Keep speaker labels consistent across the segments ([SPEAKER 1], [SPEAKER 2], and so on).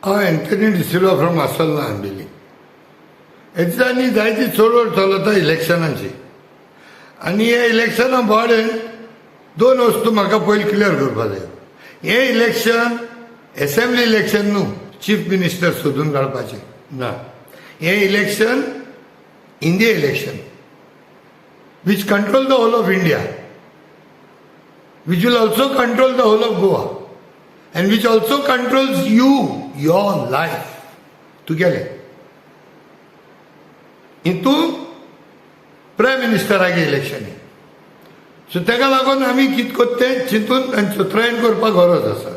[SPEAKER 1] हांव Anthony de Silva from आसोलना आंबिली. हेची जायती चळवळ चलता इलेक्शनाची. आनी हे इलेक्शना बोवाडेन दोन वस्तू म्हाका पयलीं क्लियर करपाक जाय. हे इलेक्शन असेंब्ली इलेक्शन न्हू चीफ मिनिस्टर सोदून काडपाचें ना. हे election India election which control the whole of India, which will also control the whole of Goa, and which also controls you, your life. तुगेले हितून प्रायम मिनिस्टरागे इलेक्शन. सो तेका लागून आमी कितें कोत्तें चिंतून आनी सुत्रायन करपाक गरज आसा.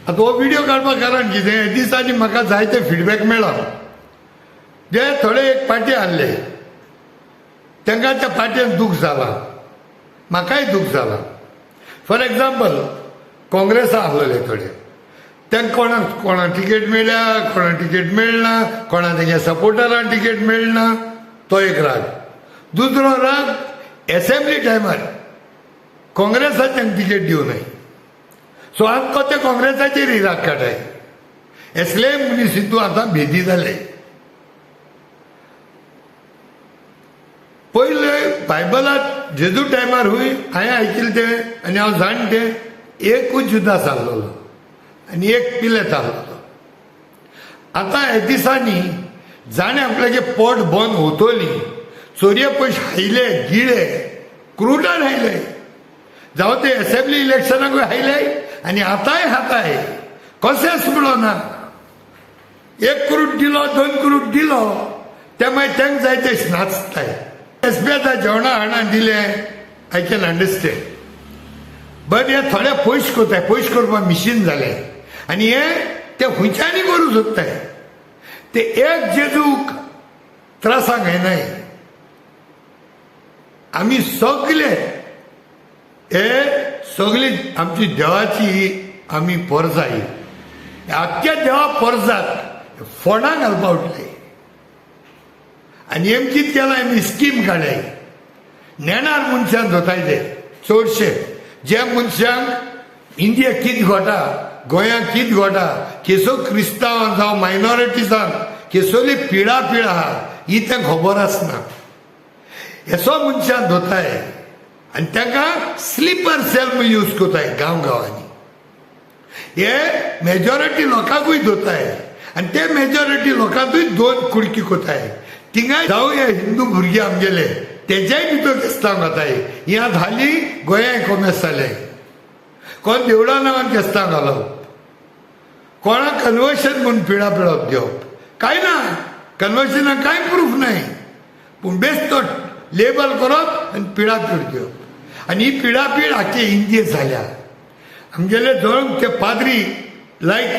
[SPEAKER 1] आतां हो व्हिडिओ काडपाक कारण कितें, हे दिसांनी म्हाका जायते फिडबॅक मेळ्ळा. जे थोडे एक पार्टी आहले तांकां त्या पार्टीन दूख जालां, म्हाकाय दूख जालां. फॉर एग्जाम्पल काँग्रेसा आहलेले थोडे, तांकां कोणाक टिकेट मेळ्ळ्या, कोणाक टिकेट मेळना, कोणा तेंच्या सपोर्टरांक टिकेट मेळना, तो एक राग. दुसरो राग असेंब्ली टायमार काँग्रेसान तांकां टिकेट दिवनाय. सो आमकां ते काँग्रेसाचेर राग काडटाय. असले मनीस हितून आतां भेदी जाले. पयले बायबलात जेजू टायमार हुंय हांवें आयकिल्लें तें आनी हांव जाणटें, एकूच जुदास आहलोलो आनी एक पिलेत आहलोलो. आतां हे दिसांनी जाणें आपल्यागे पोट बंद होतोली, चोरये पयशे हायले, गिळे, क्रुडान हायले, जावं ते असेंब्ली इलेक्शनाकूय हायले आनी आतांय हाताय. कशेंच म्हणोना, 1 करोड दिलो, 2 करोड दिलो, ते मागीर तांकां जाय ते नाचताय. एसबीआय जेवणा हाडा दिले, आय कॅन अंडरस्टँड. बट हे थोडे पयशे कोताय, पयशे करपाक मिशीन जाले आनी हे ते खुंयच्यानी करूं सोदताय. ते एक जेजूक त्रासाक घेनाय. आमी सगळे हे सगळी आमची देवाची आमी परजाई, आख्ख्या देवा परजाक फोंडां घालपा उठले. आनी हेम कितें केलां, आमी स्कीम काडल्याय. नेणार मनशान दोताय ते चडशे, जे मनशांक इंडिया कितें घोटा, गोंयांत कितें घोटा, केसो क्रिस्तांवां जावं मायनॉरिटीजांक केसोली पिळा आहा ही तांकां खबर आसना. हेसो मनशान दोताय आनी तांकां स्लिपर सेल म्हूण यूज कोताय गांवांनी. हे मेजॉरिटी लोकांकूय दोताय आनी ते मेजॉरिटी लोकांकूय 2 कुडकी कोताय. थिंगाय जावं हे हिंदू भुरगे आमगेले तेंच्याय भितर क्रिस्तांव घाताय. ही आतां हाली गोंयांत कॉमेस जाले. कोण देवळा नांवान क्रिस्तांव घालप, कोणाक कन्वर्शन म्हणून पिळा पिळप दिवप, कांय ना. कन्वर्शनाक कांय प्रूफ नाय, पूण बेस्ट तो लेबल करप आनी पिळापीड दिवप. आनी ही पिळापीड आख्खे इंडियेंत जाल्या. आमगेले जण ते पाद्री लायक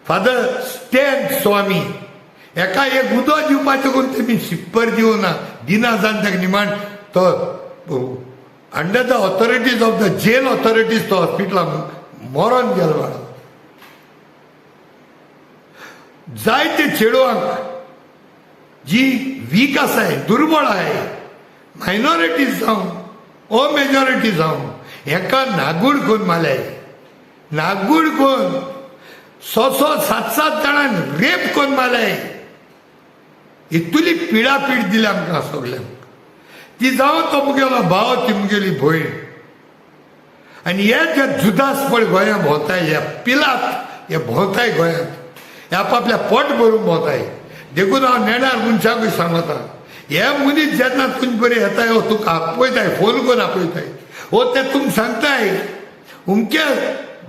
[SPEAKER 1] फादर स्टॅन स्वामी, एका एक उदक दिवपाचें करून तेमी शिप्पर दिवना, दिना जावन ताका निमाण तो under the authorities of the jail authorities तो हॉस्पिटलाक मरोन गेलो. वाडो जायते चेडवांक जी वीक आसाय, दुर्बळ आहाय, मायनॉरिटीज जावं ओ मेजॉरिटी जावं, हेका नागूड करून मारल्याय. नागूड करून 6-7 जाणांक रेप करून मारल्याय. इतुली पिडापीड दिली आमकां सगळ्यांक. ती जावं तो मुगेलो भाव, ती मुगेली भयण. आनी हे जे जुदास पळय गोंयांत भोंवताय, हे पिलात हे भोंवताय गोंयांत, हे आपापल्या पोट भरून भोंवताय. देखून हांव नेणार मनशाकूय सांगता, हे मनीस जेन्ना तुजे बरें येताय हो तुका आपयताय, फोन करून आपयताय, हो ते तुमकां सांगताय उमके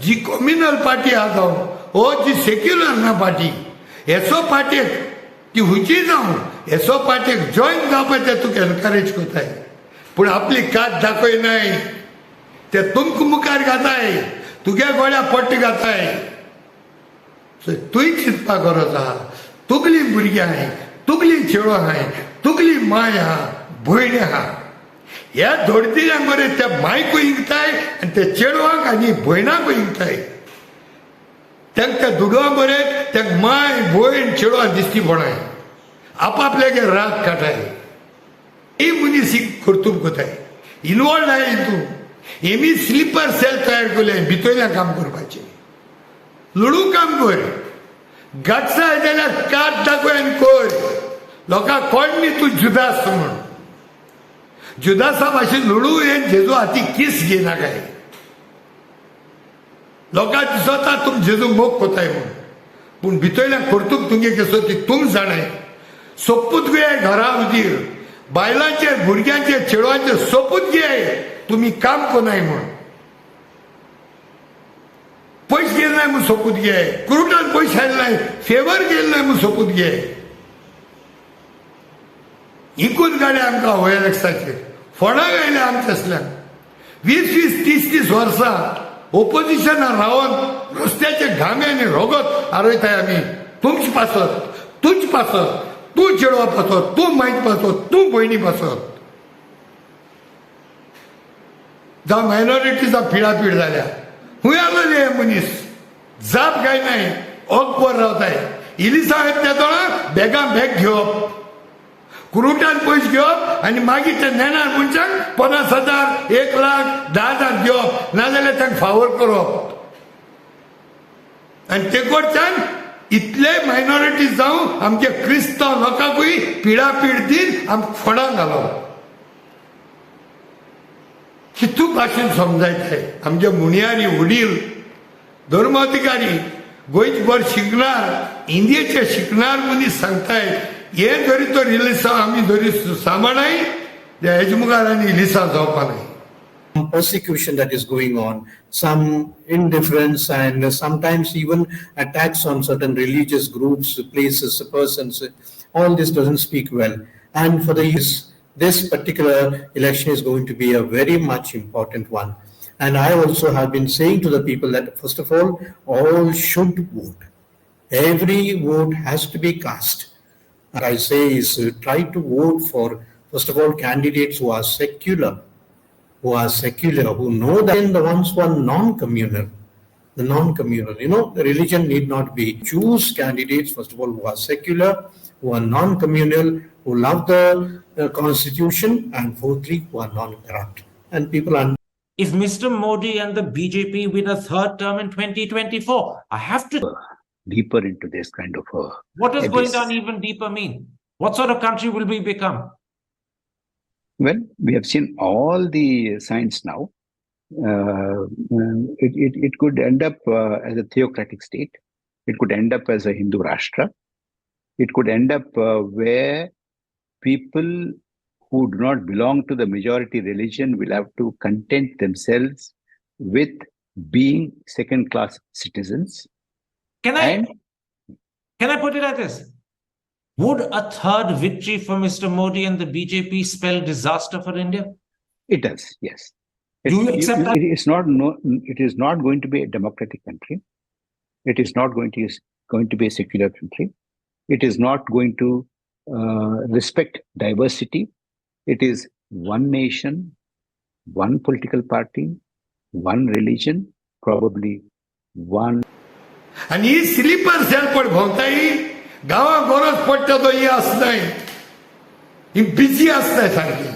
[SPEAKER 1] जी कम्युनल पार्टी आहा जावं हो जी सेक्युलर ना पार्टी, हेचो पार्टेक ती हुंची जावं हेचो पार्टेक जॉयन जावपाक ते तुका एनकरेज कोताय. पूण आपली कात दाखयनाय, ते तुमकां मुखार घाताय, तुगे गोळ्या पट्ट घाताय. तुय चिंतपाक गरज आहा. तुगली भुरगीं आहाय, तुगली चेडवां आहाय, तुगली माय आहा, भयण आहा. ह्या धोडदिल्यांक बरें त्या मायकूय इंगताय आनी त्या चेडवांक आनी भयणाकूय इंगताय. तांकां त्या दुडवां बरें तांकां माय भयण चेडवां दिसती पडाय, आपापल्यागे राग काटाय. ही मनीस ही कर्तूब कोताय, इनवॉल्ड आहाय हितून. हेमी स्लिपर सेल तयार केले भितरल्या काम करपाचें. लुडू काम कर, गाटसा जाल्यार काट दाखय आनी कर. लोकांक कळनी तूं जुदास म्हूण. जुदासा भाशेन लुडू हें जेजू हाती किस घेयना काय. लोकांक दिसता तुम जेजू मोग कोताय म्हूण, पूण भितरल्यान करतूक तुमगे कसो ती तुम जाणाय. सोपूत घे घरा उदीर, बायलांचेर भुरग्यांचेर चेडवांचेर सोपूत घे तुम्ही काम कोनाय म्हूण. पयशे गेले नाय म्हूण सोपूत घे, क्रुटान पयशे आयले नाय, फेवर गेले नाय म्हूण सोपूत घे. इकून गाडे आमकां ओएलएक्साचेर फोंडाक आयले आमच्या 20-30 वर्सां ओपोजिशनान रावन रस्त्याचे घामे आनी रोगत आरयताय आमी. तुमची पासत, तुझ पासत, तूं चेडवा पासत, तूं मायत पासत, तूं भयणी पासत. जावं मायनॉरिटीजा पिडापीड जाल्या, खूंय आसले हे मनीस, जाप काय नाय, ओगभर रावताय. इलिसा येता तेदोळा बॅगां बॅग घेवप, क्रुटान पयशे घेवप आनी मागीर ते नेणार मनशाक 50,000, 1,00,000, 10,000 दिवप, नाजाल्यार तांकां फावोर करप. आनी ते कडच्यान इतले मायनॉरिटीज जावं आमच्या क्रिस्तांव लोकांकूय पिडापीड दीन आमकां फोंडाक घालप. कितू भाशेन समजायताय. आमचे मुणियारी वडील धर्माधिकारी गोंयभर शिकणार, इंडियेचे शिकणार मनीस सांगताय हे जरी तो रिलीसा आमी जरी सांबाळाय त्या हेज मुखार आनी रिलीसा जावपा नाय.
[SPEAKER 2] Persecution that is going on, some indifference, and sometimes even attacks on certain religious groups, places, persons. All this doesn't speak well. And for this particular election is going to be a very much important one. And I also have been saying to the people that first of all should vote. Every vote has to be cast. What I say is try to vote for, first of all, candidates who are secular, who know that, and the ones who are non-communal. The non-communal, the religion need not be. Choose candidates, first of all, who are secular, who are non-communal, who love the constitution, and fourthly, who are non-corrupt. And people are.
[SPEAKER 3] If Mr. Modi and the BJP win a third term in 2024, I have to
[SPEAKER 4] deeper into this kind of
[SPEAKER 3] what does
[SPEAKER 4] abyss.
[SPEAKER 3] Going down even deeper mean? What sort of country will we become?
[SPEAKER 4] Well, we have seen all the signs now. It could end up as a theocratic state. It could end up as a Hindu Rashtra. It could end up where people who do not belong to the majority religion will have to content themselves with being second-class citizens.
[SPEAKER 3] Can I put it like this? Would a third victory for Mr. Modi and the BJP spell disaster for India?
[SPEAKER 4] It does, yes.
[SPEAKER 3] Do you accept that?
[SPEAKER 4] It is not going to be a democratic country. It is not going to be a secular country. It is not going to respect diversity. It is one nation, one political party, one religion, probably one.
[SPEAKER 1] आणि ही sleeper sale पण भोंवताय गांवां गरज पडटा तो ही आसनाय, ही busy आसनाय सारकी.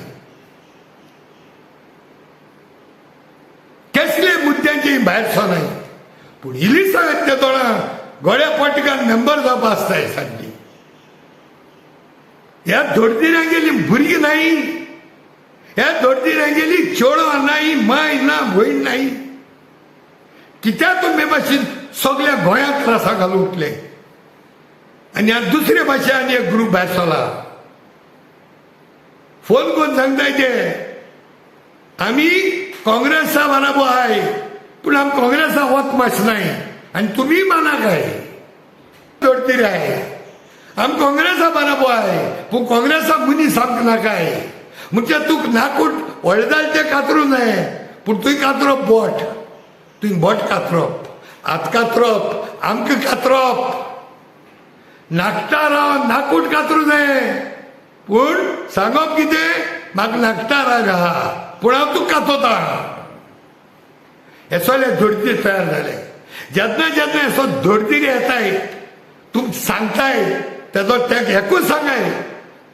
[SPEAKER 1] कसले मुद्द्यांचे ही भायर सरनाय, पूण इलिसा येता तोळा गोड्या पटकान मेंबर जावप आसताय सारकी. ह्या धोडदिरां गेली भुरगीं नाय, ह्या धोडदिरां गेली चेडवां नाय, माय ना, भयण नाय. कित्याक तुमी भाशेन सगळ्या गोंयांत त्रासा घालून उठले. आनी ह्या दुसरे भाशेन आनी एक ग्रूप भायर सरला. फोन करून सांगताय ते आमी काँग्रेसा बाराबो आहाय, पूण आमी काँग्रेसा वच माचनाय आनी तुमी माना काय धोडदिर आहाय. आमी काँग्रेसा बाराबो आहाय, पूण काँग्रेसा मनीस आमकां नाकाय. म्हणजे तुक नाकूट व्हडले कातरूं जाय, पूण तुवें कातरप बोट, तुवें बोट कातरप, हात कातरप, आमकां कातरप. नाकटा रावन नाकूट कातरूं जाय, पूण सांगप कितें म्हाका नाकटा राग आहा, पूण हांव तुका कातोता. हे सगळे धोडदीर तयार जाले. जेन्ना जेन्ना असो धोडदीर येताय, तुम सांगताय तेजो तेका एकूच सांगाय,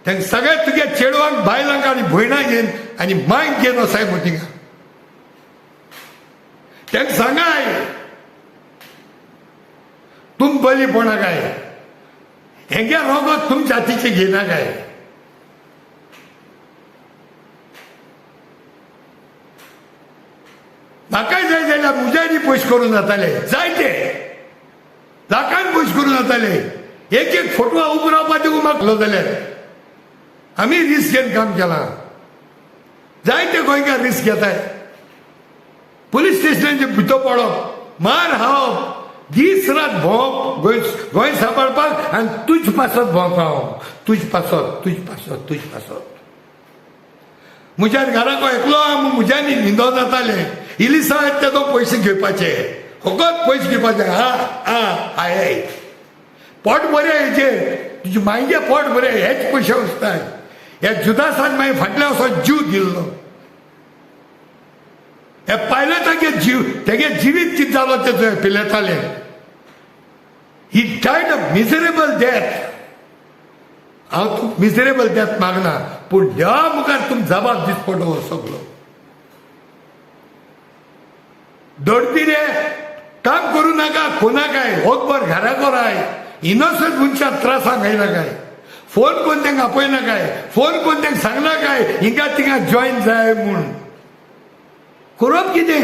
[SPEAKER 1] तेंका सगळे तुगे चेडवांक बायलांक आनी भयणांक घेवन आनी मांयक घेवन वसाय मिटिंगाक. तेंका सांगाय तुम बली पडा काय हेंगे रोगत तुम जातीचे घेना काय म्हाकाय जाय जाल्यार मुजानी पयस करून जाताले जायते लाखान पयस करून जाताले एक एक फोटवा उबो रावपा दिवूं म्हाका जाल्यार आमी रिस्क घेवन काम केलां जायते गोंयकार रिस्क घेताय पुलीस स्टेशनाचे भितर पडप मार हावप दीस रात भोंवप गोंय सांबाळपाक आनी तुज पासत भोंवप तुज पासत म्हज्या घराको एकलो म्हज्यानी न्हिदो जाताले इलिसा तेदो पयशे घेवपाचे फकत पयशे घेवपाचे हाय पोट बरें हेचे तुजे मायगे पोट बरें हेच पयशे वचताय ह्या जुदासान मागीर फाटल्या वचोन जीव दिल्लो हे पायलटाचे जीव तेगे जिवीत कितें जालो तेचो पिलेटाले ही डायड अ मिजरेबल डेथ हांव तूं मिजरेबल डेथ मागना पूण देवा मुखार तुम जबाब दीत पडलो हो सगळो दडतीरे काम करू नाका कोणाकाय होकभर घराको राय इनोसंट मनशाक त्रासाक घायनाकाय फोन कोण तांकां आपयनाकाय फोन कोण तांकां सांगनाकाय हिंगा थिंगा जॉयन जाय म्हूण करप कितें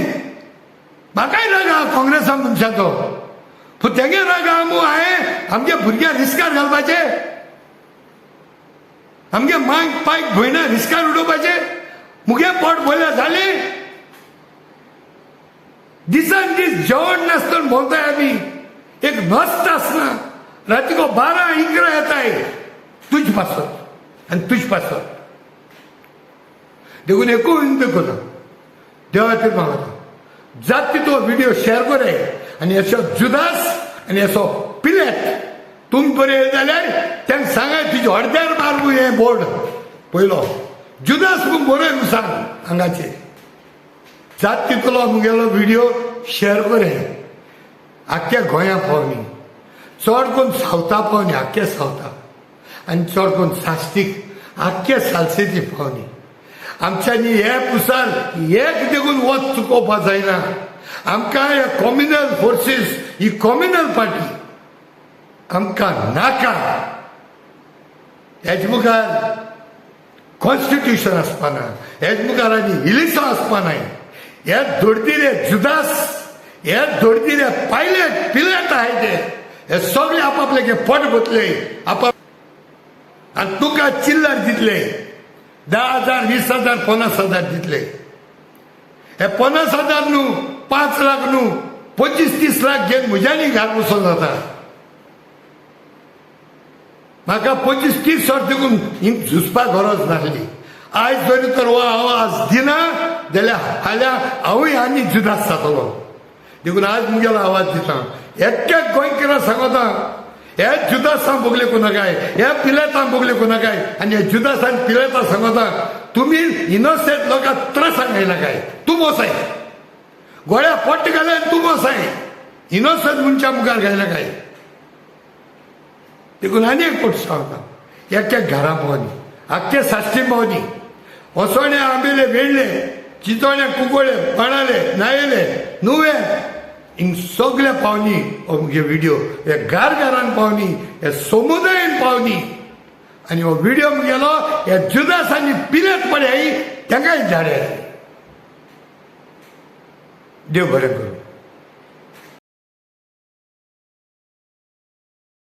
[SPEAKER 1] म्हाकाय राग आहा काँग्रेसा मनशाचो पूण तेगे राग आहा मू हांवें आमगे भुरग्यां रिस्कार घालपाचे आमगे मांग पायक भयणां रिस्कार उडोवपाचे मुगे पोट भरलें जालें दिसान दीस जेवण नासतना भोंवताय आमी एक नस्त आसना राती को 12-11 येताय तुज पासत आनी तुज पासत देखून एकू विनंती करता देवा खातीर मागता जात तितलो व्हिडिओ शेअर करे आनी असो जुदास आनी असो पिलेट तुम बरे जाल्यार तांकां सांगाय तुजे अर्द्यार मारू हें बोर्ड पयलो जुदास म्हूण बरय सांग हांगाचेर जात तितलो मुगेलो व्हिडिओ शेअर करे आख्ख्या गोंया पावनी चड कोण सावथा पावनी आख्ख्या सावथा आनी चड कोण साश्टीक आख्ख्या सालसेची पावनी आमच्यांनी हे पुसार एक देखून वच चुकोवपा जायना आमकां हे कॉम्युनल फोर्सीस ही कॉम्युनल पार्टी आमकां नाका हेज मुखार कॉन्स्टिट्यूशन आसपाना हेज मुखार आनी इलिसा आसपानाय हे धडतीरे जुदास हे धडतीरे पायलेट पिलेट आहाय ते हे सगळे आपापले पोट भरतले आनी तुका चिल्लर दितले 10,000, 20,000, 50,000 दितले हे 50,000 न्हू 5 लाख न्हू 25-30 लाख घेवन म्हज्यानी घाल वचून जाता म्हाका 25-30 वर्स देखून झुजपाक गरज नासली आयज जरी तर हो आवाज दिना जाल्यार फाल्यां हांवूय आनी जुदास जातलो देखून आज मुगेलो आवाज दिता एक्या गोंयकारां सांगता हे जुदासां बोगले कोनाकाय हे पिलेटां बोगले कोनाकाय आनी हे जुदासान पिलेटां सांगता तुमी इनोसेंट लोकांक त्रासाक घायनाकाय तूं वसाय गोळ्या पोट्ट घाल्यार तूं वसाय इनोसेंट मनशा मुखार घायनाकाय देखून आनी एक पोट सांगता एक्या घरा पावनी आख्खे साश्टी पावनी ओसोणे आंबेले वेळले चितोणे कुकोळे पणाले नायले नुवे हिंग सगळे पावनी हो मुगे व्हिडिओ हे घरान पावनी हे समुदायान पावनी आनी हो व्हिडिओ मुगेलो हे जुदास आनी पिलेट पडे तांकांय धाडे देव बरें करूं